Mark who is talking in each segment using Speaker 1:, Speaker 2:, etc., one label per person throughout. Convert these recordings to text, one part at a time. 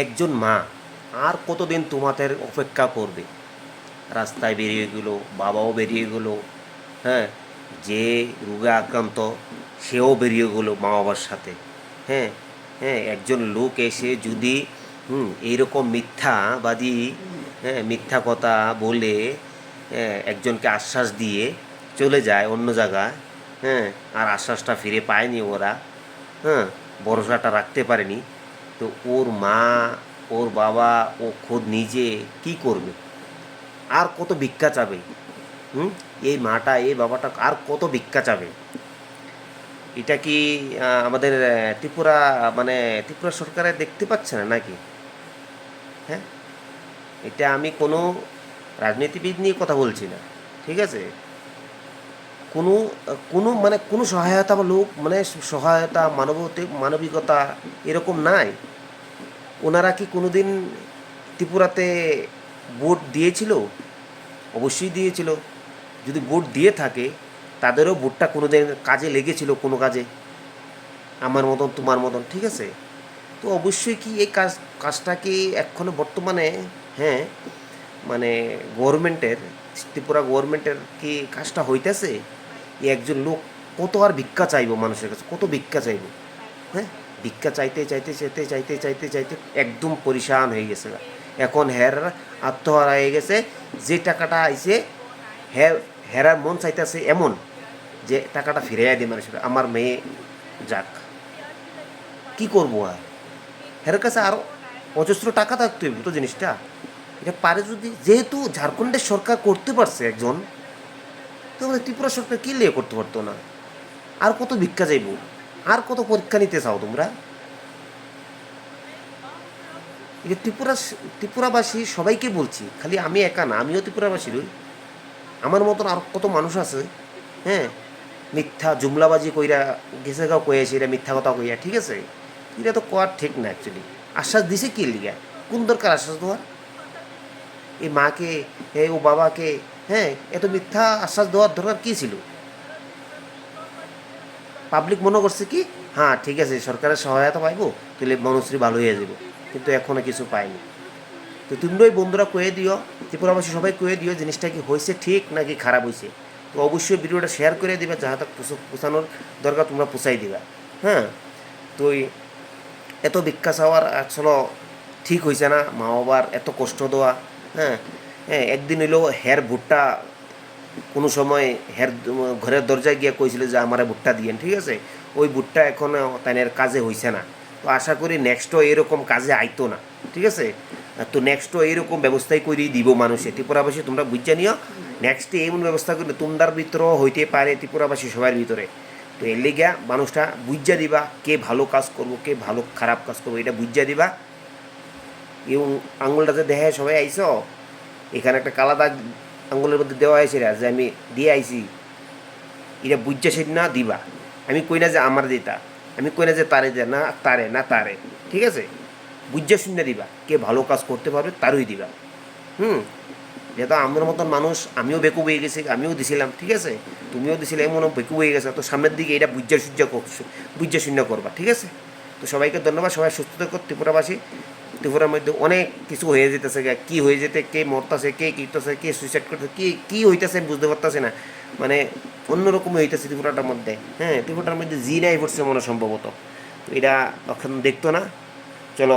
Speaker 1: একজন মা আর কতদিন তোমাদের অপেক্ষা করবে? রাস্তায় বেরিয়ে গেলো, বাবাও বেরিয়ে গেলো, হ্যাঁ, যে রোগে আক্রান্ত সেও বেরিয়ে গেলো মা বাবার সাথে। হ্যাঁ, হ্যাঁ, একজন লোক এসে যদি এইরকম মিথ্যাবাদী, হ্যাঁ, মিথ্যা কথা বলে, হ্যাঁ, একজনকে আশ্বাস দিয়ে চলে যায় অন্য জায়গায়, হ্যাঁ, আর আশ্বাসটা ফিরে পায়নি ওরা, হ্যাঁ, ভরসাটা রাখতে পারেনি, তো ওর মা, ওর বাবা, ও খোদ নিজে কি করবে? আর কত ভিক্ষা চাবে? হুম এই মাটা, এই বাবাটা আর কত ভিক্ষা চাবে? এটা কি আমাদের ত্রিপুরা, মানে ত্রিপুরা সরকারে দেখতে পাচ্ছে না নাকি? হ্যাঁ, এটা আমি কোনো রাজনীতিবিদ নিয়ে কথা বলছি না, ঠিক আছে? কোনো কোনো মানে কোনো সহায়তা বা লোক, মানে সহায়তা, মানবিকতা এরকম নাই। ওনারা কি কোনো দিন ত্রিপুরাতে ভোট দিয়েছিল? অবশ্যই দিয়েছিল। যদি ভোট দিয়ে থাকে, তাদেরও ভোটটা কোনো দিন কাজে লেগেছিল, কোনো কাজে, আমার মতন তোমার মতন, ঠিক আছে? তো অবশ্যই কি এই কাজটা কি এখনো বর্তমানে, হ্যাঁ, মানে গভর্নমেন্টের, ত্রিপুরা গভর্নমেন্টের কি কাজটা হইতেছে? এই একজন লোক কত আর ভিক্ষা চাইবো মানুষের কাছে, কত ভিক্ষা চাইবো? হ্যাঁ, ভিক্ষা চাইতে চাইতে চাইতে চাইতে চাইতে চাইতে একদম পরিশান হয়ে গেছে। এখন হের আত্মহারা হয়ে গেছে। যে টাকাটা আইছে, হ্যাঁ, হেরার মন চাইতেছে এমন যে টাকাটা ফিরাইয়া দিই মানুষের, আমার মেয়ে যাক, কি করবো আর? হের কাছে আরও অজস্র টাকা থাকতে হইব তো জিনিসটা। এটা পারে যদি, যেহেতু ঝাড়খণ্ডের সরকার করতে পারছে একজন, তো আমাদের ত্রিপুরা সরকার কি লিয়ে করতে পারতো না? আর কত ভিক্ষা চাইব? আর কত পরীক্ষা নিতে চাও তোমরা? এই ত্রিপুরাবাসী সবাইকে বলছি, খালি আমি একা না, আমিও ত্রিপুরাবাসী রই। আমার মতন আর কত মানুষ আছে, হ্যাঁ, মিথ্যা জুমলাবাজি কইরা গেছে গাও কয়েছে, এটা মিথ্যা কথা কইয়া, ঠিক আছে? এটা তো কোয়ার ঠিক না অ্যাকচুয়ালি। আশ্বাস দিছে কি লিগা? কোন দরকার আশ্বাস দেওয়ার? এই মাকে, ও বাবাকে, হ্যাঁ, এত মিথ্যা আশ্বাস দেওয়ার দরকার কী ছিল? পাবলিক মনে করছে কি, হ্যাঁ ঠিক আছে, সরকারের সহায়তা পাইবো, তাহলে মনুশ্রী ভালো হয়ে যাব, কিন্তু এখনও কিছু পাইনি। তো তোমরাই বন্ধুরা কয়ে দিও, ত্রিপুরাবাসী সবাই কয়ে দিও জিনিসটা কি হয়েছে ঠিক নাকি খারাপ হয়েছে। তো অবশ্যই ভিডিওটা শেয়ার করে দিবা, যাহা তাক পোষানোর দরকার তোমরা পোষাই দিবা। হ্যাঁ, তো এত ভিক্ষা চাওয়ার আসলে ঠিক হয়েছে না, মা বাবার এত কষ্ট দেওয়া। হ্যাঁ, হ্যাঁ, একদিন হইলেও হের ভুট্টা কোনো সময় হের ঘরের দরজায় গিয়ে কইছিল যে আমার ভুট্টা দিয়েন, ঠিক আছে? ওই ভুট্টা এখন তাদের কাজে হইছে না। তো আশা করি নেক্সটও এরকম কাজে আইতো না, ঠিক আছে? তো নেক্সটও এইরকম ব্যবস্থাই করে দিব মানুষে। ত্রিপুরাবাসী তোমরা বুঝা নিও, নেক্সটে এমন ব্যবস্থা করলে তোমার ভিতরেও হইতে পারে, ত্রিপুরাবাসী সবার ভিতরে। তো এর লিগা মানুষটা বুঝা দিবা, কে ভালো কাজ করবো, কে ভালো খারাপ কাজ করবো, এটা বুঝা দিবা। এবং আঙুলটা যে দেখে সবাই আইস, এখানে একটা কালা দাগ আঙুলের মধ্যে দেওয়া হয়েছে যে আমি দিয়ে আইছি, এটা বুঝছে সেটা না দিবা। আমি কই না যে আমার দিতা, আমি কই না যে তারে দে, না তারে, না তারে, ঠিক আছে? বুঝছে শুনে দিবা, কে ভালো কাজ করতে পারবে তারই দিবা। হুম, যেহেতু আমার মতন মানুষ, আমিও বেকু হয়ে গেছি, আমিও দিছিলাম, ঠিক আছে? তুমিও দিছিলে, এমন বেকু হয়ে গেছে, তো সামনের দিকে এটা বুঝছে শূন্য করবা, ঠিক আছে? তো সবাইকে ধন্যবাদ, সবাই সুস্থ থাকো ত্রিপুরাবাসী। ত্রিপুরার মধ্যে অনেক কিছু হয়ে যেতেছে, কি হয়ে যেতে, কে মরতেছে, কে কীতেছে, কে সুইসাইড করতেছে, কী হইতেছে বুঝতে পারতেছে না, মানে অন্যরকমই হইতেছে ত্রিপুরাটার মধ্যে। হ্যাঁ, ত্রিপুরাটার মধ্যে জি নাই পড়ছে মনে সম্ভবত। তো এটা এখন দেখতো না। চলো,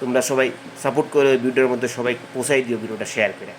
Speaker 1: তোমরা সবাই সাপোর্ট করে ওই ভিডিওর মধ্যে সবাই পৌঁছাই দিও, ভিডিওটা শেয়ার করে।